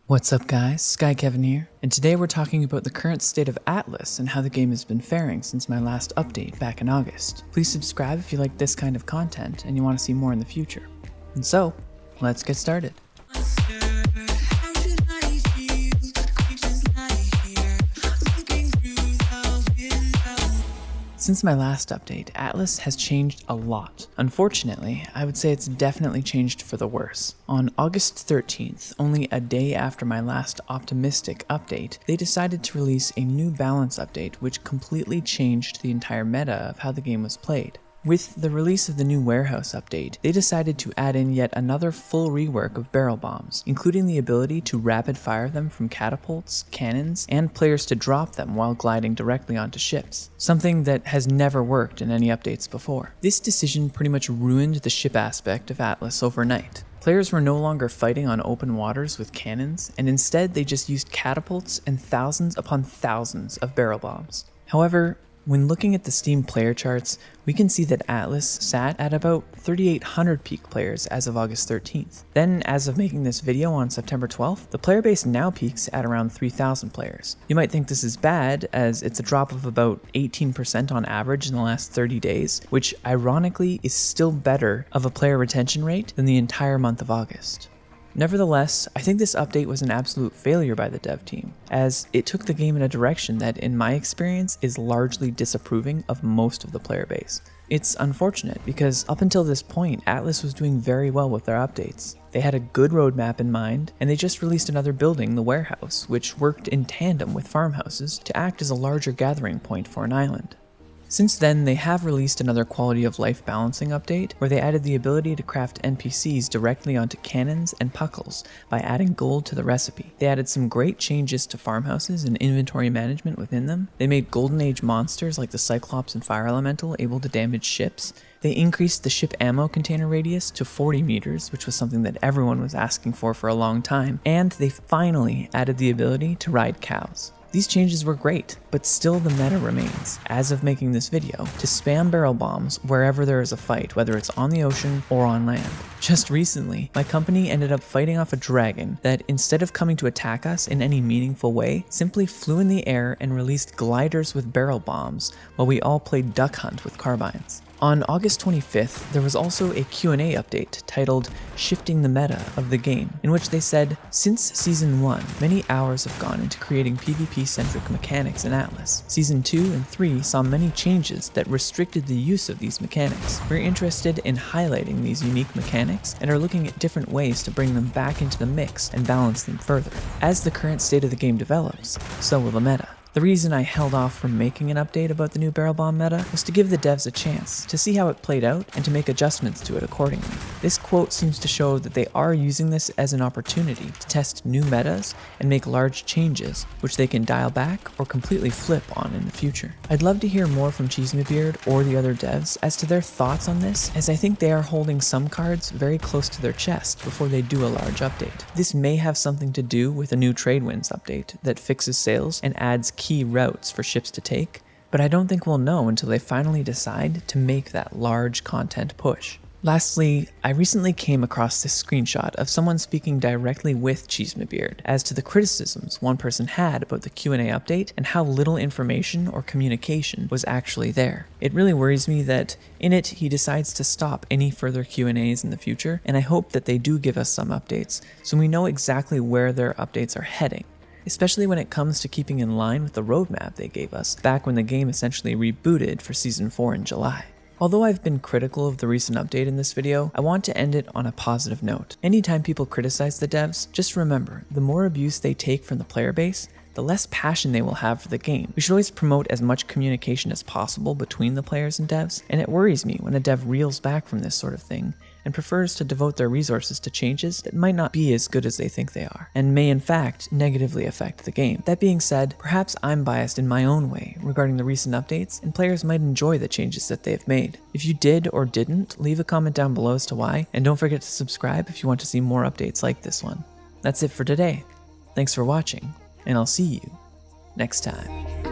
What's up guys, SkyKevin here, and today we're talking about the current state of Atlas and how the game has been faring since my last update back in August. Please subscribe if you like this kind of content and you want to see more in the future. And so, let's get started. Since my last update, Atlas has changed a lot. Unfortunately, I would say it's definitely changed for the worse. On August 13th, only a day after my last optimistic update, they decided to release a new balance update which completely changed the entire meta of how the game was played. With the release of the new warehouse update, they decided to add in yet another full rework of barrel bombs, including the ability to rapid fire them from catapults, cannons, and players to drop them while gliding directly onto ships, something that has never worked in any updates before. This decision pretty much ruined the ship aspect of Atlas overnight. Players were no longer fighting on open waters with cannons, and instead they just used catapults and thousands upon thousands of barrel bombs. However, when looking at the Steam player charts, we can see that Atlas sat at about 3,800 peak players as of August 13th. Then, as of making this video on September 12th, the player base now peaks at around 3,000 players. You might think this is bad, as it's a drop of about 18% on average in the last 30 days, which ironically is still better of a player retention rate than the entire month of August. Nevertheless, I think this update was an absolute failure by the dev team, as it took the game in a direction that, in my experience, is largely disapproving of most of the player base. It's unfortunate because up until this point, Atlas was doing very well with their updates. They had a good roadmap in mind, and they just released another building, the warehouse, which worked in tandem with farmhouses to act as a larger gathering point for an island. Since then, they have released another quality of life balancing update where they added the ability to craft NPCs directly onto cannons and puckles by adding gold to the recipe. They added some great changes to farmhouses and inventory management within them. They made Golden Age monsters like the Cyclops and Fire Elemental able to damage ships. They increased the ship ammo container radius to 40 meters, which was something that everyone was asking for a long time. And they finally added the ability to ride cows. These changes were great, but still the meta remains, as of making this video, to spam barrel bombs wherever there is a fight, whether it's on the ocean or on land. Just recently, my company ended up fighting off a dragon that, instead of coming to attack us in any meaningful way, simply flew in the air and released gliders with barrel bombs while we all played duck hunt with carbines. On August 25th, there was also a Q&A update titled Shifting the Meta of the Game, in which they said, since Season 1, many hours have gone into creating PvP-centric mechanics in Atlas. Season 2 and 3 saw many changes that restricted the use of these mechanics. We're interested in highlighting these unique mechanics and are looking at different ways to bring them back into the mix and balance them further. As the current state of the game develops, so will the meta. The reason I held off from making an update about the new barrel bomb meta was to give the devs a chance to see how it played out and to make adjustments to it accordingly. This quote seems to show that they are using this as an opportunity to test new metas and make large changes, which they can dial back or completely flip on in the future. I'd love to hear more from Cheesemebeard or the other devs as to their thoughts on this, as I think they are holding some cards very close to their chest before they do a large update. This may have something to do with a new trade winds update that fixes sales and adds key routes for ships to take, but I don't think we'll know until they finally decide to make that large content push. Lastly, I recently came across this screenshot of someone speaking directly with Cheesemebeard as to the criticisms one person had about the Q&A update and how little information or communication was actually there. It really worries me that in it he decides to stop any further Q&As in the future, and I hope that they do give us some updates so we know exactly where their updates are heading, especially when it comes to keeping in line with the roadmap they gave us back when the game essentially rebooted for Season 4 in July. Although I've been critical of the recent update in this video, I want to end it on a positive note. Anytime people criticize the devs, just remember, the more abuse they take from the player base, the less passion they will have for the game. We should always promote as much communication as possible between the players and devs, and it worries me when a dev reels back from this sort of thing and prefers to devote their resources to changes that might not be as good as they think they are, and may in fact negatively affect the game. That being said, perhaps I'm biased in my own way regarding the recent updates, and players might enjoy the changes that they've made. If you did or didn't, leave a comment down below as to why, and don't forget to subscribe if you want to see more updates like this one. That's it for today. Thanks for watching, and I'll see you next time.